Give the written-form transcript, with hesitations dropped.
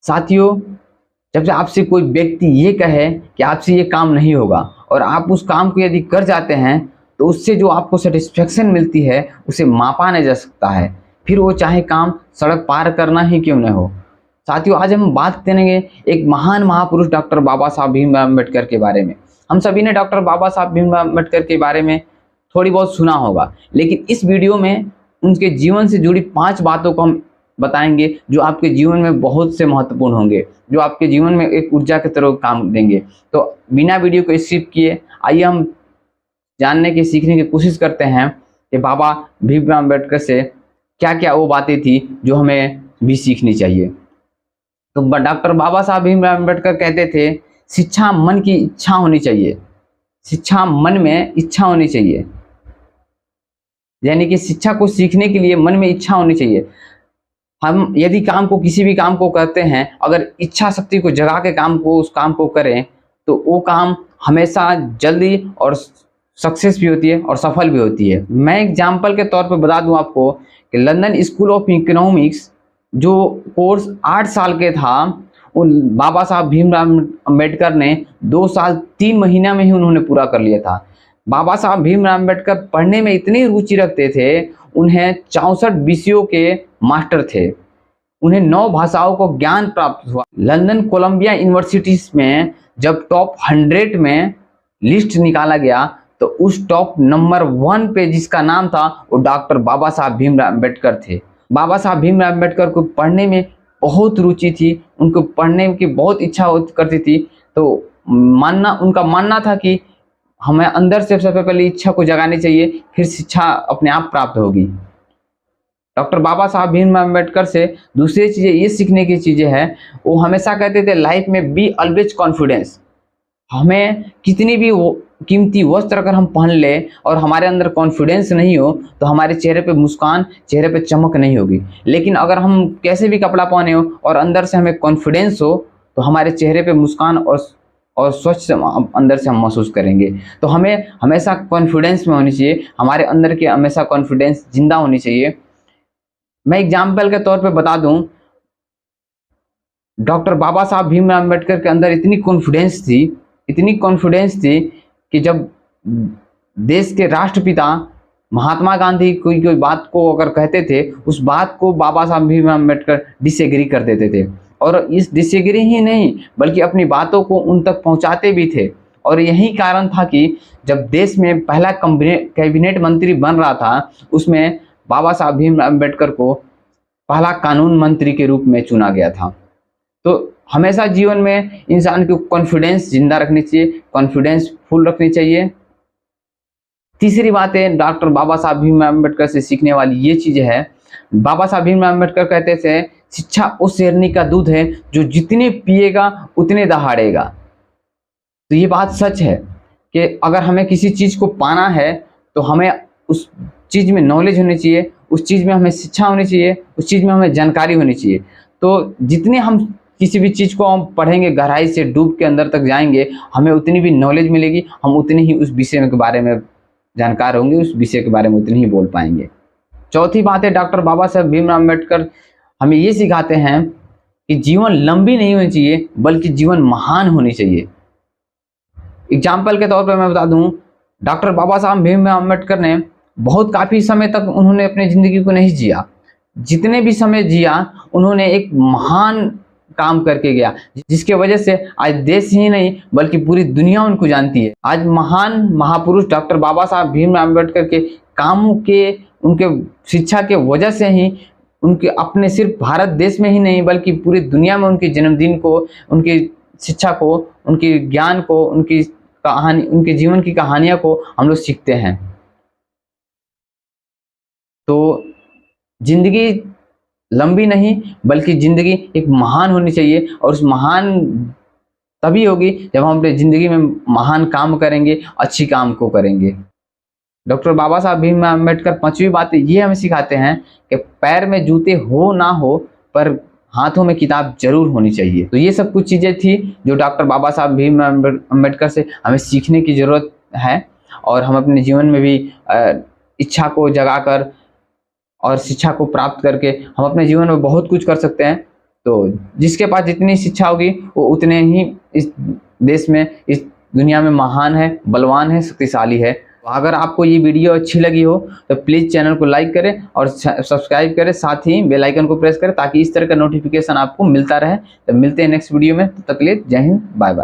साथियों, जब से आपसे कोई व्यक्ति ये कहे कि आपसे ये काम नहीं होगा और आप उस काम को यदि कर जाते हैं तो उससे जो आपको सेटिस्फेक्शन मिलती है उसे मापा नहीं जा सकता है, फिर वो चाहे काम सड़क पार करना ही क्यों न हो। साथियों, आज हम बात करेंगे एक महान महापुरुष डॉक्टर बाबा साहब भीमराव अम्बेडकर के बारे में। हम सभी ने डॉक्टर बाबा साहब भीमराव अम्बेडकर के बारे में थोड़ी बहुत सुना होगा, लेकिन इस वीडियो में उनके जीवन से जुड़ी 5 बातों को हम बताएंगे जो आपके जीवन में बहुत से महत्वपूर्ण होंगे, जो आपके जीवन में एक ऊर्जा की तरह काम देंगे। तो बिना वीडियो को स्किप किए आइए हम जानने की सीखने की कोशिश करते हैं कि बाबा भीमराव अम्बेडकर से क्या क्या वो बातें थी जो हमें भी सीखनी चाहिए। तो डॉक्टर बाबा साहब भीमराव अम्बेडकर कहते थे, शिक्षा मन की इच्छा होनी चाहिए। शिक्षा मन में इच्छा होनी चाहिए, यानी कि शिक्षा को सीखने के लिए मन में इच्छा होनी चाहिए। हम यदि किसी भी काम को करते हैं, अगर इच्छा शक्ति को जगा के उस काम को करें तो वो काम हमेशा जल्दी और सक्सेस भी होती है और सफल भी होती है। मैं एग्जाम्पल के तौर पर बता दूं आपको कि लंदन स्कूल ऑफ इकोनॉमिक्स जो कोर्स 8 साल के था, उन बाबा साहब भीमराव अम्बेडकर ने 2 साल 3 महीना में ही उन्होंने पूरा कर लिया था। बाबा साहब भीमराव अम्बेडकर पढ़ने में इतनी रुचि रखते थे, उन्हें 64 विषयों के मास्टर थे। उन्हें 9 भाषाओं को ज्ञान प्राप्त हुआ। लंदन कोलंबिया यूनिवर्सिटी में जब टॉप 100 में लिस्ट निकाला गया तो उस टॉप नंबर 1 पे जिसका नाम था वो डॉक्टर बाबा साहब भीमराव अम्बेडकर थे। बाबा साहब भीमराव अम्बेडकर को पढ़ने में बहुत रुचि थी, उनको पढ़ने की बहुत इच्छा करती थी। तो उनका मानना था कि हमें अंदर से सबसे पहले इच्छा को जगानी चाहिए, फिर शिक्षा अपने आप प्राप्त होगी। डॉक्टर बाबा साहब भीमराव अम्बेडकर से दूसरी चीजें ये सीखने की चीजें हैं, वो हमेशा कहते थे लाइफ में बी ऑलवेज कॉन्फिडेंस। हमें कितनी भी कीमती वस्त्र अगर हम पहन ले और हमारे अंदर कॉन्फिडेंस नहीं हो तो हमारे चेहरे पे मुस्कान, चेहरे पे चमक नहीं होगी। लेकिन अगर हम कैसे भी कपड़ा पहने हो और अंदर से हमें कॉन्फिडेंस हो तो हमारे चेहरे पे मुस्कान और स्वच्छ अंदर से हम महसूस करेंगे। तो हमें हमेशा कॉन्फिडेंस में होनी चाहिए, हमारे अंदर के हमेशा कॉन्फिडेंस जिंदा होनी चाहिए। मैं एग्जाम्पल के तौर पे बता दूं, डॉक्टर बाबा साहब भीमराव अम्बेडकर के अंदर इतनी कॉन्फिडेंस थी कि जब देश के राष्ट्रपिता महात्मा गांधी कोई बात को अगर कहते थे, उस बात को बाबा साहब भीमराव अम्बेडकर डिसएग्री कर देते थे। और इस डिसएग्री ही नहीं बल्कि अपनी बातों को उन तक पहुंचाते भी थे। और यही कारण था कि जब देश में पहला कैबिनेट मंत्री बन रहा था, उसमें बाबा साहब भीमराव अम्बेडकर को पहला कानून मंत्री के रूप में चुना गया था। तो हमेशा जीवन में इंसान को कॉन्फिडेंस जिंदा रखनी चाहिए, कॉन्फिडेंस फुल रखनी चाहिए। तीसरी बात है, डॉक्टर बाबा साहब भीमराव अम्बेडकर से सीखने वाली ये चीज है, बाबा साहब भीमराव अम्बेडकर कहते थे शिक्षा उस शेरनी का दूध है जो जितने पिएगा उतने दहाड़ेगा। तो ये बात सच है कि अगर हमें किसी चीज को पाना है तो हमें उस चीज में नॉलेज होनी चाहिए, उस चीज में हमें शिक्षा होनी चाहिए, उस चीज में हमें जानकारी होनी चाहिए। तो जितने हम किसी भी चीज को हम पढ़ेंगे, गहराई से डूब के अंदर तक जाएंगे, हमें उतनी भी नॉलेज मिलेगी, हम उतने ही उस विषय के बारे में जानकार होंगे, उस विषय के बारे में उतनी ही बोल पाएंगे। चौथी बात है, डॉक्टर बाबा साहब भीमराव अम्बेडकर हमें ये सिखाते हैं कि जीवन लंबी नहीं होनी चाहिए बल्कि जीवन महान होनी चाहिए। एग्जाम्पल के तौर पर मैं बता दूं, डॉक्टर बाबा साहब भीमराव अम्बेडकर ने काफी समय तक उन्होंने अपनी जिंदगी को नहीं जिया। जितने भी समय जिया उन्होंने एक महान काम करके गया, जिसके वजह से आज देश ही नहीं बल्कि पूरी दुनिया उनको जानती है। आज महान महापुरुष डॉक्टर बाबा साहब भीमराव अम्बेडकर के कामों के, उनके शिक्षा के वजह से ही उनके अपने सिर्फ भारत देश में ही नहीं बल्कि पूरी दुनिया में उनके जन्मदिन को, उनकी शिक्षा को, उनके ज्ञान को, उनकी कहानी, उनके जीवन की कहानियां को हम लोग सीखते हैं। तो जिंदगी लंबी नहीं बल्कि जिंदगी एक महान होनी चाहिए, और उस महान तभी होगी जब हम अपनी जिंदगी में महान काम करेंगे, अच्छी काम को करेंगे। डॉक्टर बाबा साहब भीमराव अम्बेडकर 5वीं बात ये हमें सिखाते हैं कि पैर में जूते हो ना हो पर हाथों में किताब जरूर होनी चाहिए। तो ये सब कुछ चीजें थी जो डॉक्टर बाबा साहब भीमराव अम्बेडकर से हमें सीखने की जरूरत है, और हम अपने जीवन में भी इच्छा को जगाकर और शिक्षा को प्राप्त करके हम अपने जीवन में बहुत कुछ कर सकते हैं। तो जिसके पास जितनी शिक्षा होगी वो उतने ही इस देश में, इस दुनिया में महान है, बलवान है, शक्तिशाली है। अगर आपको ये वीडियो अच्छी लगी हो तो प्लीज़ चैनल को लाइक करें और सब्सक्राइब करें, साथ ही बेल आइकन को प्रेस करें ताकि इस तरह का नोटिफिकेशन आपको मिलता रहे। तो मिलते हैं नेक्स्ट वीडियो में, तब तक के लिए जय हिंद, बाय बाय।